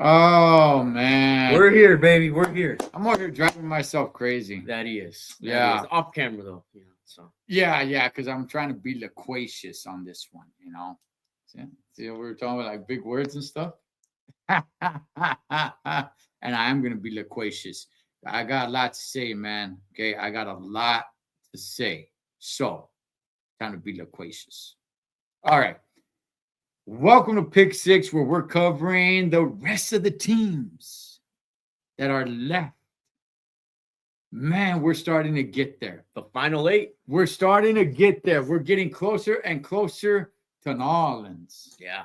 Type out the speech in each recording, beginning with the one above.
Oh man, We're here, baby. We're here. I'm over here driving myself crazy. That he is. Yeah. Is. Off camera though. So Yeah, because I'm trying to be loquacious on this one. See what we were talking about, like big words and stuff. And I am gonna be loquacious. I got a lot to say, man. Okay, I got a lot to say. So, time to be loquacious. All right. Welcome to Pick Six, where we're covering the rest of the teams that are left. Man, we're starting to get there. the final 8. We're starting to get there. We're getting closer and closer to New Orleans. Yeah.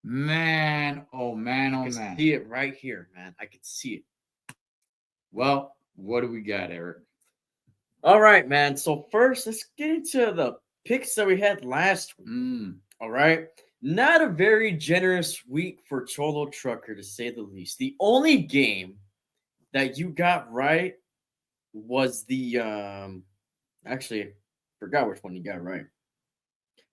Man, oh man, oh I can man. see it right here, man. I can see it. Well, what do we got, Eric? All right, man. So first, let's get into the picks that we had last week. All right. Not a very generous week for Cholo Trucker, to say the least. The only game that you got right was the actually, I forgot which one you got right.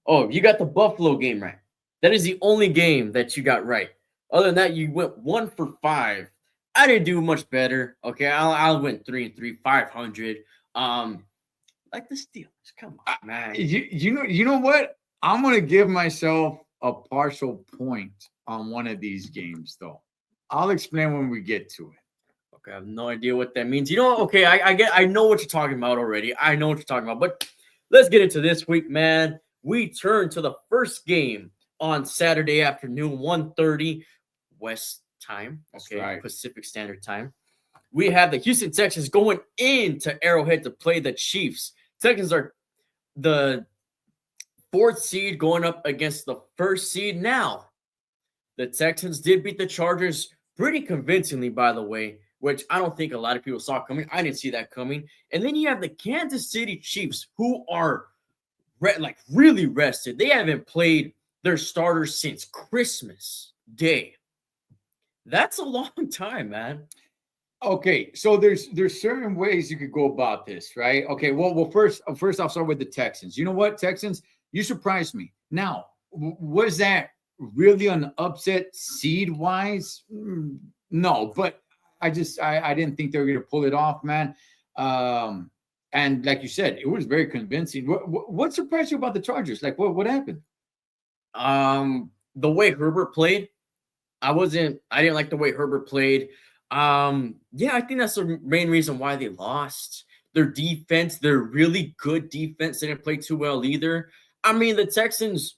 Oh, you got the Buffalo game right. That is the only game that you got right. Other than that, you went 1 for 5. I didn't do much better. Okay, I went 3 and 3, 500. Like the Steelers. Come on, man. You know what? I'm gonna give myself a partial point on one of these games, though. I'll explain when we get to it. Okay, I have no idea what that means. You know, okay, I know what you're talking about already. I know what you're talking about, but let's get into this week, man. We turn to the first game on Saturday afternoon, 1:30 West time. Okay, right. Pacific Standard Time. We have the Houston Texans going into Arrowhead to play the Chiefs. Texans are the 4th seed going up against the 1st seed. Now, the Texans did beat the Chargers pretty convincingly, by the way, which I don't think a lot of people saw coming. I didn't see that coming. And then you have the Kansas City Chiefs, who are really rested. They haven't played their starters since Christmas Day. That's a long time, man. Okay, so there's certain ways you could go about this, right? Okay, well, first I'll start with the Texans. You know what, Texans, you surprised me. Now, was that really an upset seed wise? No, but I didn't think they were going to pull it off, man. And like you said, it was very convincing. What surprised you about the Chargers? Like, what happened? The way Herbert played, I didn't like the way Herbert played. Yeah, I think that's the main reason why they lost. Their defense, their really good defense, didn't play too well either. I mean, the Texans,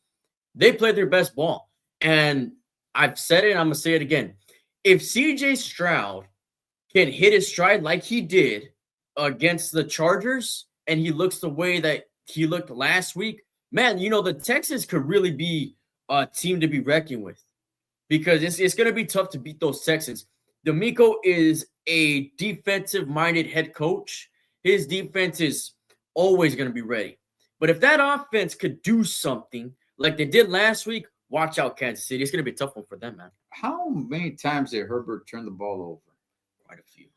they played their best ball. And I've said it, I'm going to say it again. If CJ Stroud can hit his stride like he did against the Chargers, and he looks the way that he looked last week, man, the Texans could really be a team to be reckoned with, because it's going to be tough to beat those Texans. D'Amico is a defensive-minded head coach. His defense is always going to be ready. But if that offense could do something like they did last week, watch out, Kansas City. It's going to be a tough one for them, man. How many times did Herbert turn the ball over? Quite a few.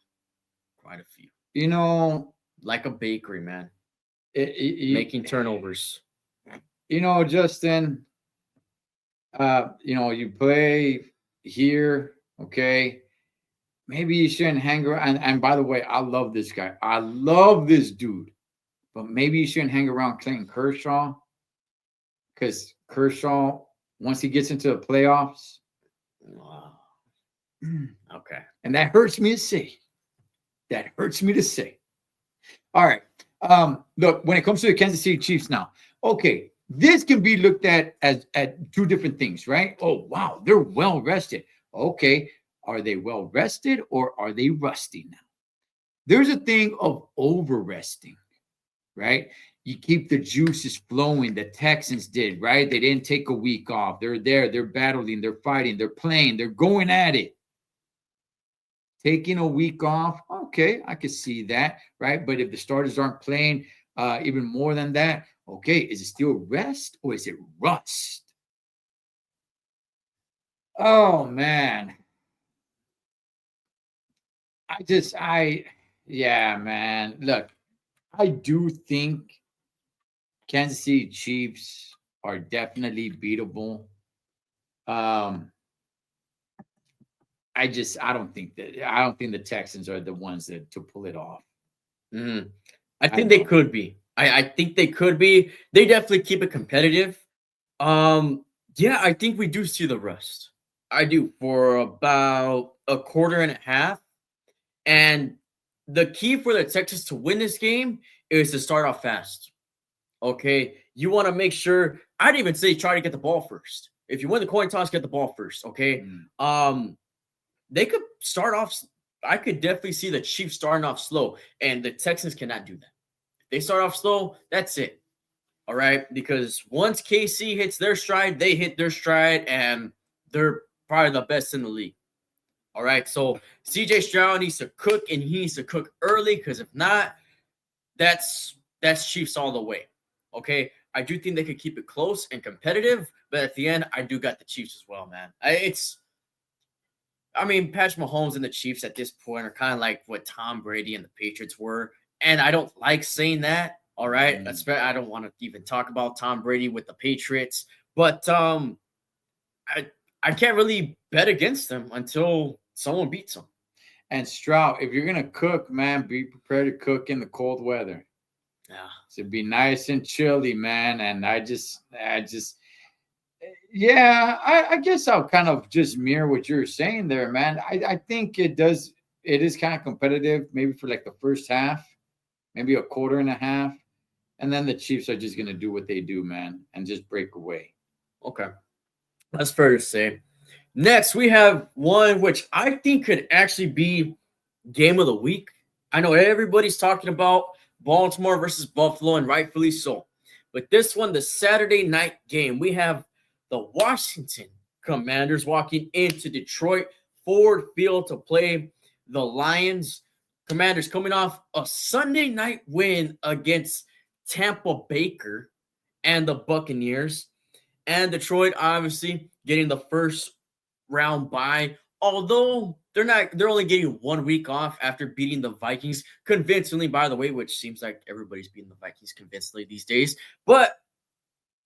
Like a bakery, man. Making turnovers. Justin, you play here, okay? Maybe you shouldn't hang around. And by the way, I love this guy. I love this dude. But maybe you shouldn't hang around Clayton Kershaw, because Kershaw, once he gets into the playoffs, wow. Okay. And that hurts me to say. All right. Look, when it comes to the Kansas City Chiefs now, okay, this can be looked at as at 2 different things, right? Oh, wow, they're well rested. Okay, are they well rested or are they rusty now? There's a thing of over resting, right? You keep the juices flowing. The Texans did, right? They didn't take a week off. They're there. They're battling. They're fighting. They're playing. They're going at it. Taking a week off, okay, I could see that, right? But if the starters aren't playing even more than that, okay, is it still rest or is it rust? Oh, man. Yeah, man. Look, I do think Kansas City Chiefs are definitely beatable. I don't think the Texans are the ones that to pull it off. Mhm. I I think they don't. could be. I think they could be. They definitely keep it competitive. Yeah, I think we do see the rust. I do for about a quarter and a half. And the key for the Texans to win this game is to start off fast. Okay. You want to make sure, I'd even say try to get the ball first. If you win the coin toss, get the ball first. Okay. Mm. They could start off. I could definitely see the Chiefs starting off slow, and the Texans cannot do that. If they start off slow, that's it. All right. Because once KC hits their stride, they hit their stride, and they're probably the best in the league. All right. So CJ Stroud needs to cook, and he needs to cook early, because if not, that's Chiefs all the way. Okay. I do think they could keep it close and competitive, but at the end, I do got the Chiefs as well, man. I mean, Patrick Mahomes and the Chiefs at this point are kind of like what Tom Brady and the Patriots were. And I don't like saying that. All right. I don't want to even talk about Tom Brady with the Patriots. But I I can't really bet against them until someone beats them. And Stroud, if you're gonna cook, man, be prepared to cook in the cold weather. Yeah. So be nice and chilly, man. And yeah, I guess I'll kind of just mirror what you're saying there, man. I think it is kind of competitive, maybe for like the first half, maybe a quarter and a half. And then the Chiefs are just gonna do what they do, man, and just break away. Okay. That's fair to say. Next, we have one which I think could actually be game of the week. I know everybody's talking about Baltimore versus Buffalo, and rightfully so. But this one, the Saturday night game, we have the Washington Commanders walking into Detroit Ford Field to play the Lions. Commanders coming off a Sunday night win against Tampa Baker and the Buccaneers. And Detroit obviously getting the first round bye. Although they're only getting 1 week off after beating the Vikings convincingly, by the way, which seems like everybody's beating the Vikings convincingly these days. But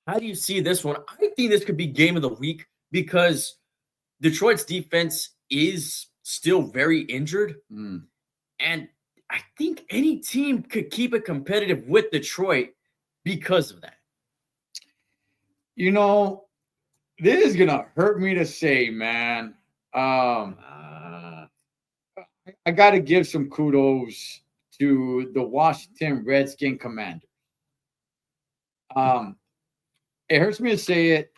how do you see this one? I think this could be game of the week because Detroit's defense is still very injured. Mm. And I think any team could keep it competitive with Detroit because of that. You know, this is gonna hurt me to say, man. I got to give some kudos to the Washington Redskin commander. Um, it hurts me to say it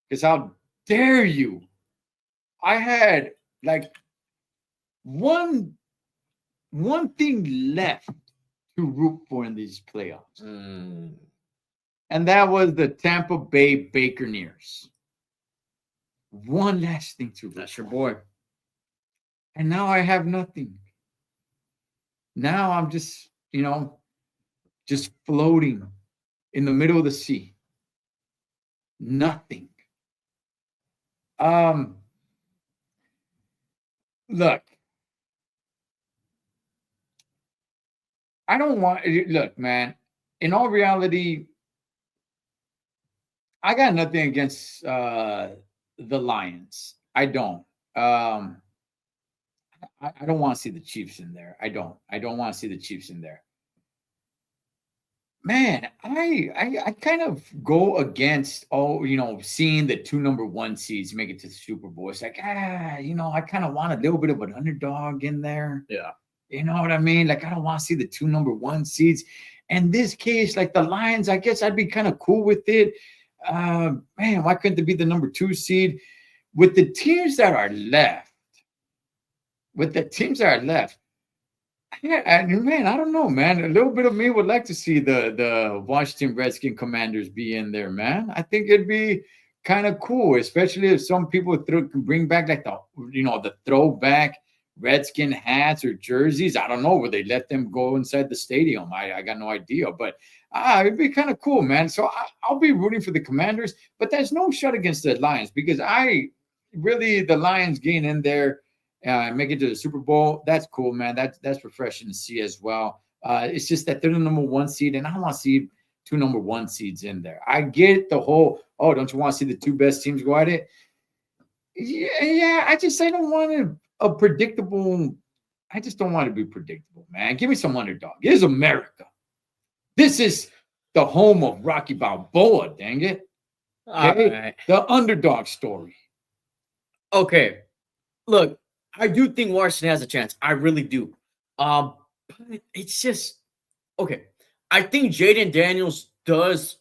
because how dare you? I had like one thing left to root for in these playoffs, and that was the Tampa Bay Buccaneers. One last thing to root That's your for. boy. And now I have nothing. Now I'm just, just floating in the middle of the sea. Nothing. Look, I don't want, look, man, in all reality, I got nothing against the Lions. I don't. I don't want to see the Chiefs in there. I don't. I don't want to see the Chiefs in there. Man, I kind of go against seeing the two number one seeds make it to the Super Bowl. It's like, I kind of want a little bit of an underdog in there. Yeah. You know what I mean? Like, I don't want to see the two number one seeds. In this case, like the Lions, I guess I'd be kind of cool with it. Man, why couldn't they be the number two seed? With the teams that are left, yeah, man, I don't know, man. A little bit of me would like to see the Washington Redskin Commanders be in there, man. I think it'd be kind of cool, especially if some people can bring back like the throwback Redskin hats or jerseys. I don't know, where they let them go inside the stadium. I got no idea, but it'd be kind of cool, man. So I'll be rooting for the Commanders, but there's no shot against the Lions because the Lions getting in there. Make it to the Super Bowl. That's cool, man. That's refreshing to see as well. It's just that they're the number one seed, and I want to see two number one seeds in there. I get the whole, don't you want to see the two best teams go at it? Yeah. I don't want a predictable. I just don't want to be predictable, man. Give me some underdog. It is America. This is the home of Rocky Balboa. Dang it. All Okay, right. the underdog story. Okay. Look, I do think Washington has a chance. I really do. But it's just okay. I think Jaden Daniels does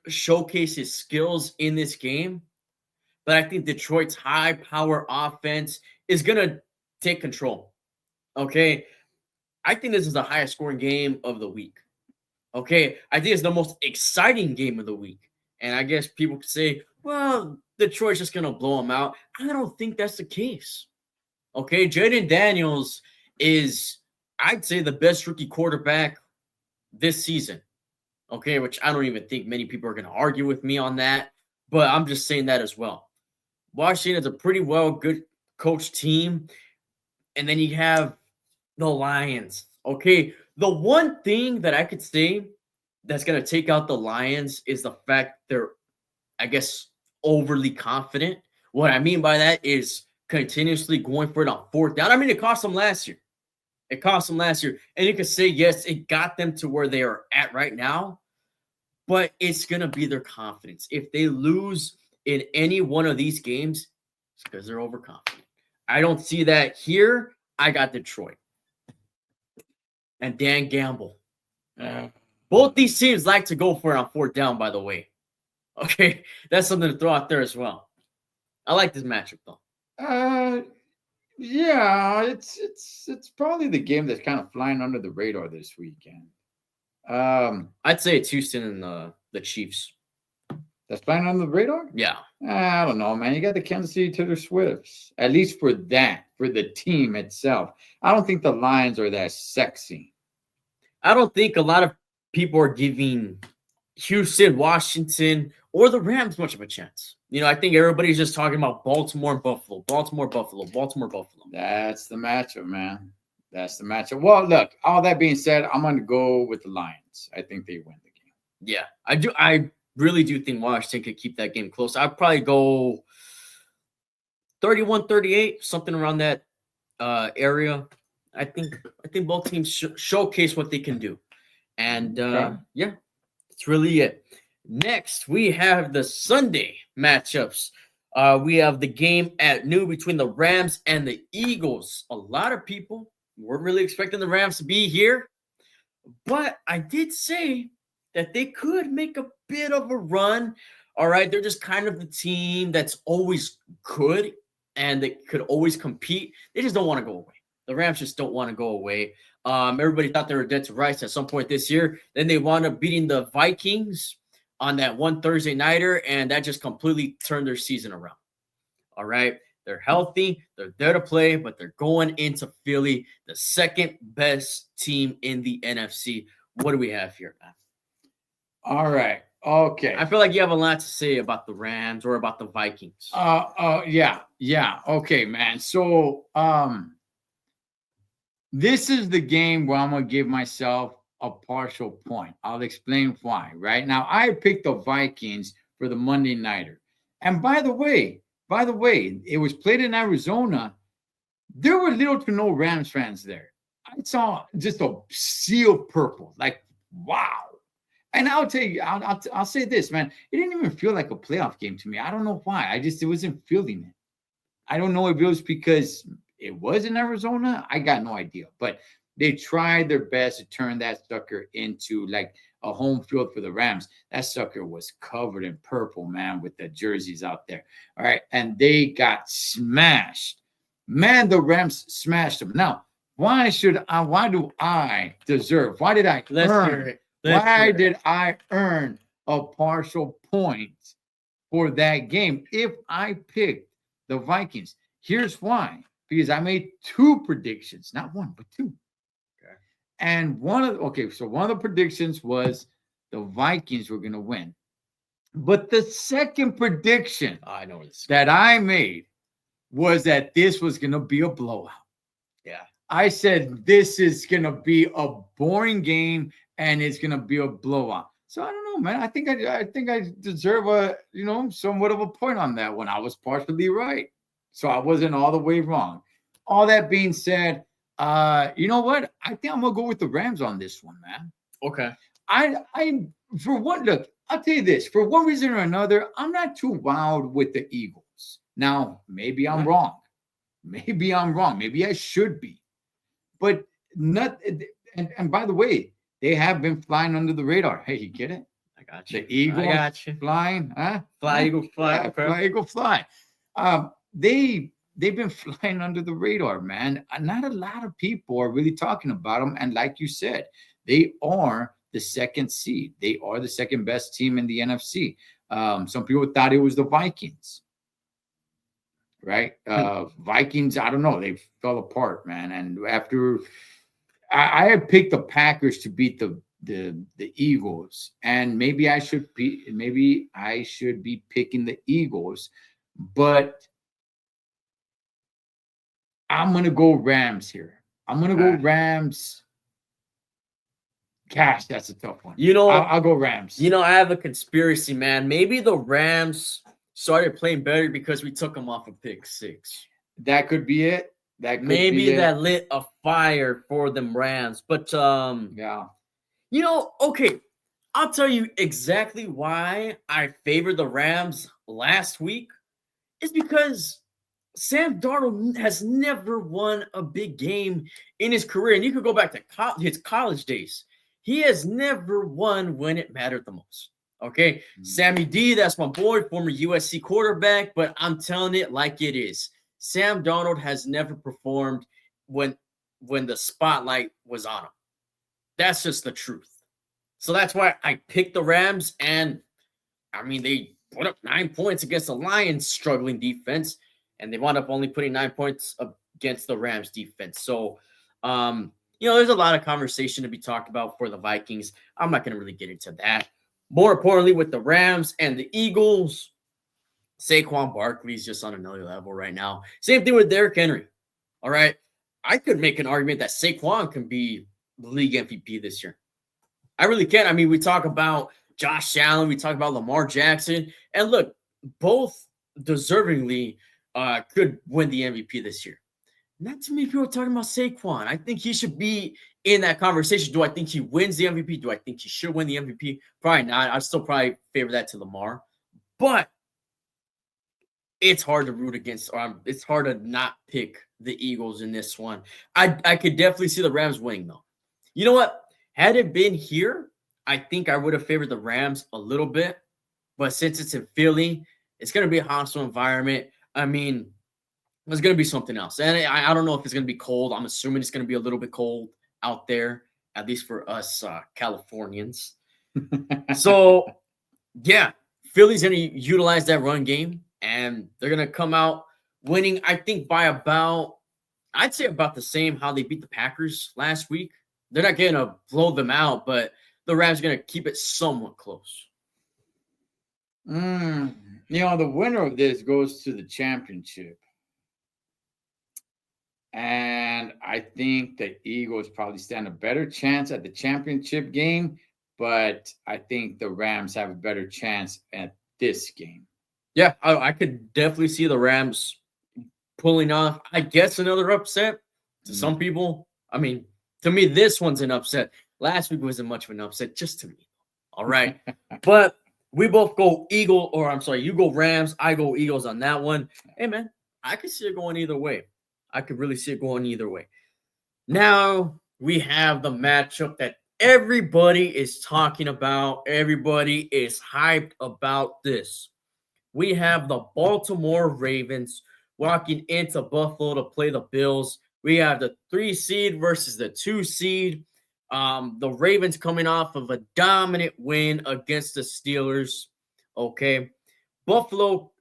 showcase his skills in this game, but I think Detroit's high power offense is gonna take control. Okay, I think this is the highest scoring game of the week. Okay, I think it's the most exciting game of the week, and I guess people could say, "Well, Detroit's just gonna blow them out." I don't think that's the case. Okay, Jaden Daniels is, I'd say, the best rookie quarterback this season. Okay, which I don't even think many people are going to argue with me on that, but I'm just saying that as well. Washington is a pretty well good coached team, and then you have the Lions. Okay, the one thing that I could say that's going to take out the Lions is the fact they're, I guess, overly confident. What I mean by that is continuously going for it on fourth down. I mean, it cost them last year. It cost them last year. And you could say, yes, it got them to where they are at right now, but it's going to be their confidence. If they lose in any one of these games, it's because they're overconfident. I don't see that here. I got Detroit and Dan Gamble. Both these teams like to go for it on fourth down, by the way. Okay, that's something to throw out there as well. I like this matchup, though. Yeah, it's probably the game that's kind of flying under the radar this weekend. I'd say it's Houston and the Chiefs. That's flying under the radar. Yeah, I don't know, man. You got the Kansas City Taylor Swifts. At least for the team itself. I don't think the Lions are that sexy. I don't think a lot of people are giving Houston, Washington, or the Rams much of a chance. I think everybody's just talking about Baltimore and Buffalo, Baltimore, Buffalo, Baltimore, Buffalo. That's the matchup, man. That's the matchup. Well, look, all that being said, I'm going to go with the Lions. I think they win the game. Yeah, I do. I really do think Washington could keep that game close. I'd probably go 31-38, something around that area. I think both teams showcase what they can do. And yeah, that's really it. Next, we have the Sunday matchups. We have the game at noon between the Rams and the Eagles. A lot of people weren't really expecting the Rams to be here, but I did say that they could make a bit of a run. All right, they're just kind of the team that's always good and they could always compete. They just don't want to go away. The Rams just don't want to go away. Everybody thought they were dead to rights at some point this year. Then they wound up beating the Vikings on that one Thursday nighter, and that just completely turned their season around. All right. They're healthy. They're there to play, but they're going into Philly, the second best team in the NFC. What do we have here, man? All right. Okay. I feel like you have a lot to say about the Rams or about the Vikings. Yeah. Okay, man. So, this is the game where I'm going to give myself a partial point. I'll explain why. Right now, I picked the Vikings for the Monday nighter. And by the way, it was played in Arizona. There were little to no Rams fans there. I saw just a sea of purple. Like, wow. And I'll tell you, I'll say this, man. It didn't even feel like a playoff game to me. I don't know why. It wasn't feeling it. I don't know if it was because it was in Arizona. I got no idea. But they tried their best to turn that sucker into like a home field for the Rams. That sucker was covered in purple, man, with the jerseys out there. All right. And they got smashed. Man, the Rams smashed them. Now, why do I deserve? Why did I did I earn a partial point for that game if I picked the Vikings? Here's why. Because I made two predictions, not one, but two. Okay. And one of the predictions was the Vikings were going to win. But the second prediction that I made was that this was going to be a blowout. Yeah. I said this is going to be a boring game and it's going to be a blowout. So I don't know, man. I think I deserve somewhat of a point on that one. I was partially right. So I wasn't all the way wrong. All that being said, you know what? I think I'm gonna go with the Rams on this one, man. Okay. I for one look, I'll tell you this, for one reason or another, I'm not too wild with the Eagles. Now, maybe I'm Right. wrong. Maybe I'm wrong. Maybe I should be. But not and by the way, they have been flying under the radar. Hey, you get it? I got The you. I Eagles got you. flying, huh? Fly, Huh? Eagle, fly. Yeah, Okay. fly, Eagle, fly. They've been flying under the radar, man. Not a lot of people are really talking about them. And like you said, they are the second seed. They are the second best team in the NFC. Some people thought it was the Vikings, right? Vikings, I don't know. They fell apart, man. And after I had picked the Packers to beat the Eagles, and maybe I should be picking the Eagles, but I'm gonna go Rams here. I'm gonna go Okay. Rams. Gosh, that's a tough one. You know, I'll go Rams. I have a conspiracy, man. Maybe the Rams started playing better because we took them off of pick 6. That could be it. That could Maybe be it. that lit a fire for them Rams. But Yeah. okay, I'll tell you exactly why I favored the Rams last week. It's because Sam Darnold has never won a big game in his career. And you could go back to his college days. He has never won when it mattered the most. Okay. Sammy D, that's my boy, former USC quarterback, but I'm telling it like it is. Sam Darnold has never performed when the spotlight was on him. That's just the truth. So that's why I picked the Rams. And I mean, they put up 9 points against the Lions' struggling defense, and they wound up only putting 9 points against the Rams' defense. So, there's a lot of conversation to be talked about for the Vikings. I'm not going to really get into that. More importantly, with the Rams and the Eagles, Saquon Barkley's just on another level right now. Same thing with Derrick Henry. All right. I could make an argument that Saquon can be the league MVP this year. I really can. I mean, we talk about Josh Allen, we talk about Lamar Jackson, and look, both deservingly could win the MVP this year. Not too many people are talking about Saquon. I think he should be in that conversation. Do I think he wins the MVP? Do I think he should win the MVP? Probably not. I'd still probably favor that to Lamar. But it's hard to root against, or it's hard to not pick the Eagles in this one. I could definitely see the Rams winning, though. You know what? Had it been here, I think I would have favored the Rams a little bit. But since it's in Philly, it's going to be a hostile environment. I mean, it's going to be something else. And I don't know if it's going to be cold. I'm assuming it's going to be a little bit cold out there, at least for us Californians. So, yeah, Philly's going to utilize that run game, and they're going to come out winning, I think, by I'd say about the same how they beat the Packers last week. They're not going to blow them out, but the Rams are going to keep it somewhat close. The winner of this goes to the championship. And I think the Eagles probably stand a better chance at the championship game, but I think the Rams have a better chance at this game. Yeah, I could definitely see the Rams pulling off, I guess, another upset to some people. I mean, to me, this one's an upset. Last week wasn't much of an upset, just to me. All right. But we both go you go Rams, I go Eagles on that one. Hey, man, I could see it going either way. I could really see it going either way. Now we have the matchup that everybody is talking about. Everybody is hyped about this. We have the Baltimore Ravens walking into Buffalo to play the Bills. We have the 3 seed versus the 2 seed. The Ravens coming off of a dominant win against the Steelers. Okay. Buffalo,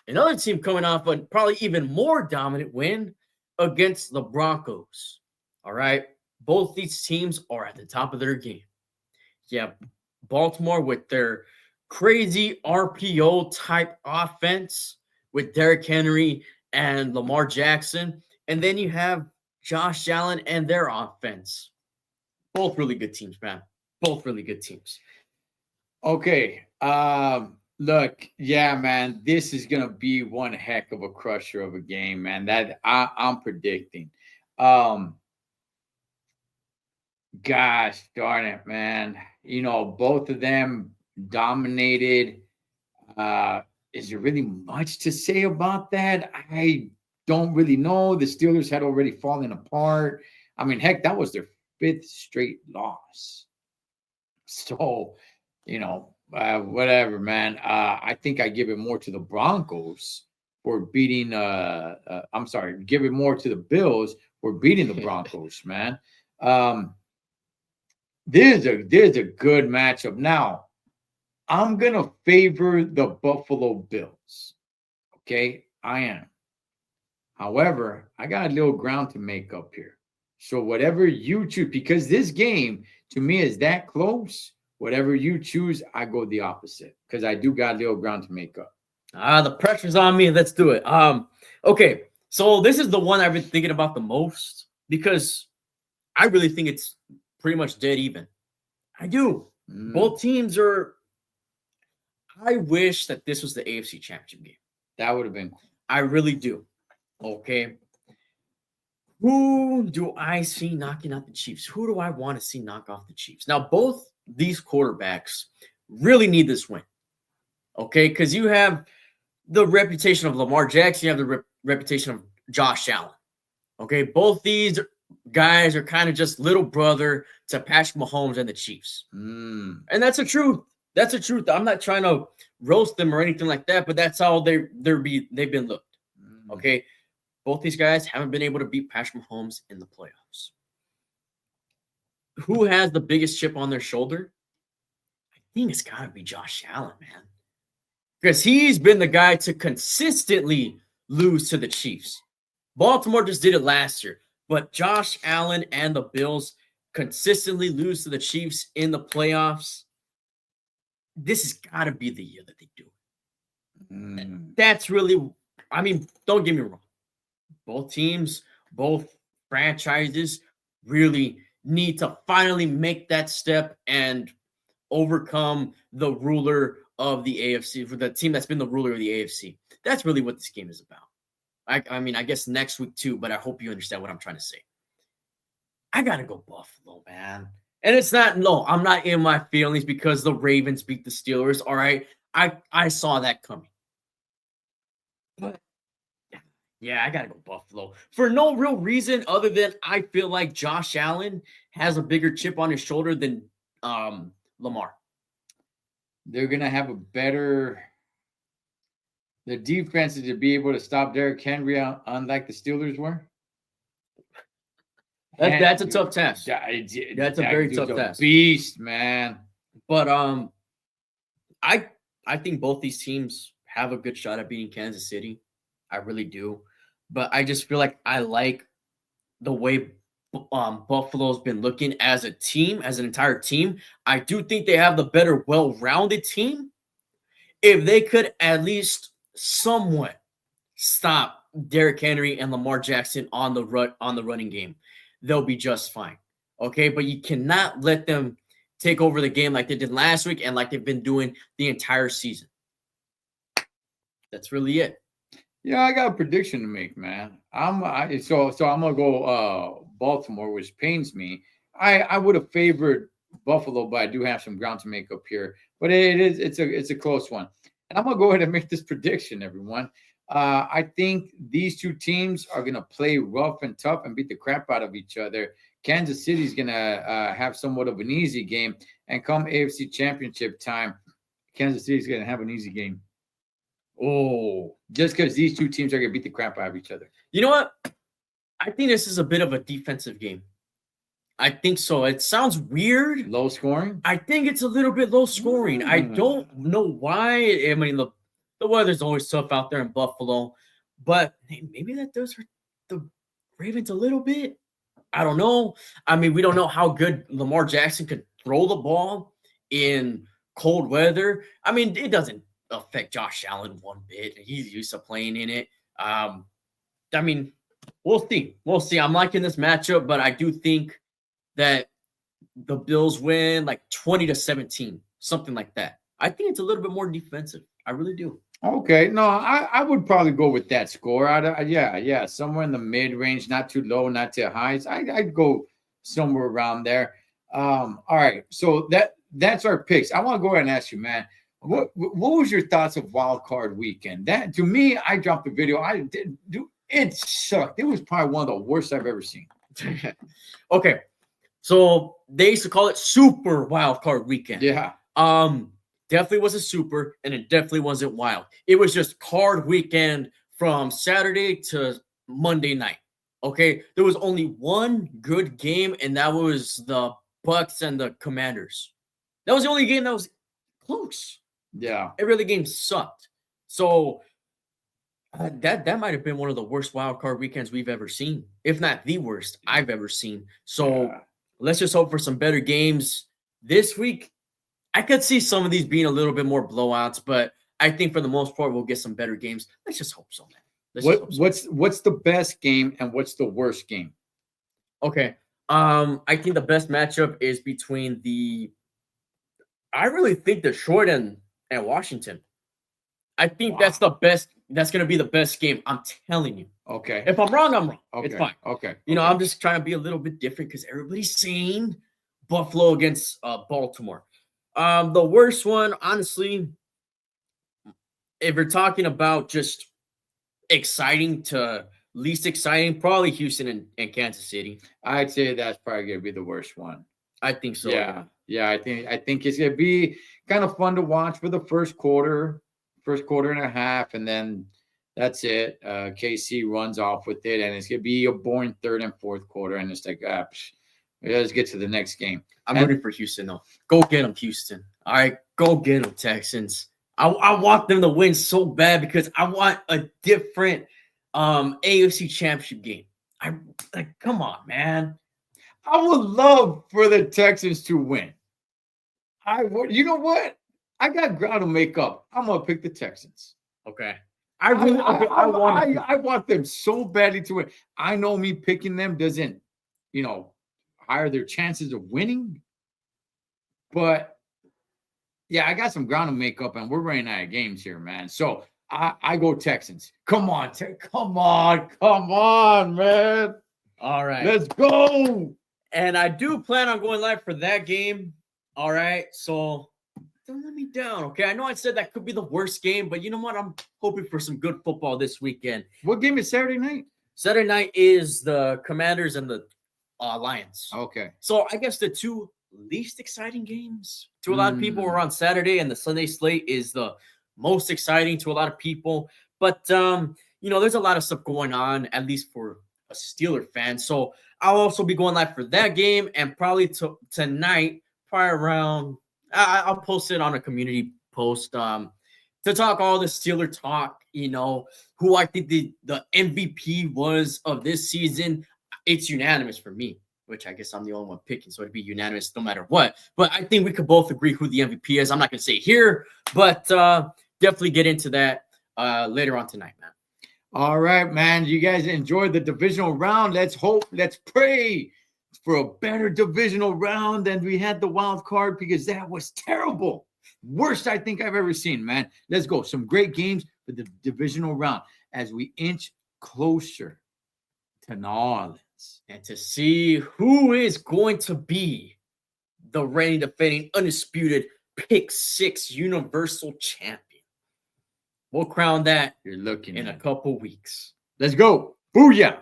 another team coming off a probably even more dominant win against the Broncos. All right. Both these teams are at the top of their game. Yeah. Baltimore with their crazy RPO type offense with Derrick Henry and Lamar Jackson. And then you have Josh Allen and their offense. Both really good teams, man. Both really good teams. Okay. Look, yeah, man, this is gonna be one heck of a crusher of a game, man. That I'm predicting. Um, Gosh darn it, man. Both of them dominated. Uh, is there really much to say about that? I don't really know. The Steelers had already fallen apart. I mean, heck, that was their fifth straight loss. So, whatever, man. I think I give it more to the Broncos for beating. I'm sorry, give it more to the Bills for beating the Broncos, man. Um, there's a good matchup. Now, I'm gonna favor the Buffalo Bills. Okay, I am. However, I got a little ground to make up here. So whatever you choose, because this game to me is that close. Whatever you choose, I go the opposite because I do got a little ground to make up. The pressure's on me. Let's do it. Okay. So this is the one I've been thinking about the most because I really think it's pretty much dead even. I do. Both teams are. I wish that this was the AFC Championship game. That would have been cool. I really do. Okay. Who do I see knocking out the Chiefs? Who do I want to see knock off the Chiefs? Now, both these quarterbacks really need this win. Okay. Because you have the reputation of Lamar Jackson, you have the reputation of Josh Allen. Okay. Both these guys are kind of just little brother to Patrick Mahomes and the Chiefs. And that's the truth. That's the truth. I'm not trying to roast them or anything like that, but that's how they've been looked. Okay. Both these guys haven't been able to beat Patrick Mahomes in the playoffs. Who has the biggest chip on their shoulder? I think it's got to be Josh Allen, man. Because he's been the guy to consistently lose to the Chiefs. Baltimore just did it last year, but Josh Allen and the Bills consistently lose to the Chiefs in the playoffs. This has got to be the year that they do it. That's really, I mean, don't get me wrong. Both teams, both franchises really need to finally make that step and overcome the ruler of the AFC, for the team that's been the ruler of the AFC. That's really what this game is about. I mean, I guess next week too, but I hope you understand what I'm trying to say. I got to go Buffalo, man. And it's not, no, I'm not in my feelings because the Ravens beat the Steelers. All right. I saw that coming. But yeah, I got to go Buffalo for no real reason other than I feel like Josh Allen has a bigger chip on his shoulder than Lamar. They're going to have a better, the defense is to be able to stop Derrick Henry unlike the Steelers were. That's a tough task. That's a very tough task. Beast, man. But I think both these teams have a good shot at beating Kansas City. I really do. But I just feel like I like the way Buffalo's been looking as a team, as an entire team. I do think they have the better, well-rounded team. If they could at least somewhat stop Derrick Henry and Lamar Jackson on the running game, they'll be just fine. Okay, but you cannot let them take over the game like they did last week and like they've been doing the entire season. That's really it. Yeah, I got a prediction to make, man. So I'm gonna go Baltimore, which pains me. I would have favored Buffalo, but I do have some ground to make up here. But it's a close one. And I'm gonna go ahead and make this prediction, everyone. I think these two teams are gonna play rough and tough and beat the crap out of each other. Kansas City's gonna have somewhat of an easy game, and come AFC Championship time, Kansas City's gonna have an easy game. Oh, just because these two teams are going to beat the crap out of each other. You know what? I think this is a bit of a defensive game. I think so. It sounds weird. Low scoring? I think it's a little bit low scoring. I don't know why. I mean, the weather's always tough out there in Buffalo, but maybe that does hurt the Ravens a little bit. I don't know. I mean, we don't know how good Lamar Jackson could throw the ball in cold weather. I mean, it doesn't affect Josh Allen one bit. He's used to playing in it. I mean, we'll see. We'll see. I'm liking this matchup, but I do think that the Bills win like 20-17, something like that. I think it's a little bit more defensive. I really do. Okay, no, I would probably go with that score. Yeah, somewhere in the mid range, not too low, not too high. So I'd go somewhere around there. All right, so that's our picks. I want to go ahead and ask you, man, what was your thoughts of Wild Card Weekend? That to me, I dropped the video. I did do it sucked. It was probably one of the worst I've ever seen. Okay, so they used to call it Super Wild Card Weekend. Yeah. Definitely was a super, and it definitely wasn't wild. It was just card weekend from Saturday to Monday night. Okay, there was only one good game, and that was the Bucks and the Commanders. That was the only game that was close. Yeah. Every other game sucked. So that might have been one of the worst wild card weekends we've ever seen, if not the worst I've ever seen. So let's just hope for some better games this week. I could see some of these being a little bit more blowouts, but I think for the most part we'll get some better games. Let's just hope so, man. What's the best game and what's the worst game? Okay. I think the best matchup is between I really think Detroit and Washington. I think that's the best. That's going to be the best game. I'm telling you. Okay. If I'm wrong, I'm wrong. Okay. It's fine. Okay. You know, I'm just trying to be a little bit different because everybody's saying Buffalo against Baltimore. The worst one, honestly, if you're talking about just exciting to least exciting, probably Houston and Kansas City. I'd say that's probably going to be the worst one. I think so. Yeah. I think it's going to be kind of fun to watch for the first quarter and a half, and then that's it. KC runs off with it, and it's going to be a boring third and fourth quarter, and it's like, let's get to the next game. I'm rooting for Houston, though. Go get them, Houston. All right, go get them, Texans. I want them to win so bad because I want a different AFC Championship game. Come on, man. I would love for the Texans to win. You know what? I got ground to make up. I'm gonna pick the Texans. Okay. I want them so badly to win. I know me picking them doesn't, higher their chances of winning. But yeah, I got some ground to make up, and we're running out of games here, man. So I go Texans. Come on, man. All right. Let's go. And I do plan on going live for that game. All right. So don't let me down, okay? I know I said that could be the worst game, but you know what? I'm hoping for some good football this weekend. What game is Saturday night? Saturday night is the Commanders and the Lions. Okay. So I guess the two least exciting games to a lot of people are on Saturday, and the Sunday slate is the most exciting to a lot of people. But, there's a lot of stuff going on, at least for a Steeler fan. So I'll also be going live for that game, and probably tonight, probably around – I'll post it on a community post to talk all the Steeler talk, who I think the MVP was of this season. It's unanimous for me, which I guess I'm the only one picking, so it'd be unanimous no matter what. But I think we could both agree who the MVP is. I'm not going to say here, but definitely get into that later on tonight, man. All right, man. You guys enjoyed the divisional round. Let's pray for a better divisional round than we had the wild card, because that was terrible. Worst I think I've ever seen, man. Let's go. Some great games for the divisional round as we inch closer to New Orleans. And to see who is going to be the reigning, defending, undisputed Pick 6 Universal Champion. We'll crown that You're looking in a couple weeks. Let's go. Booyah.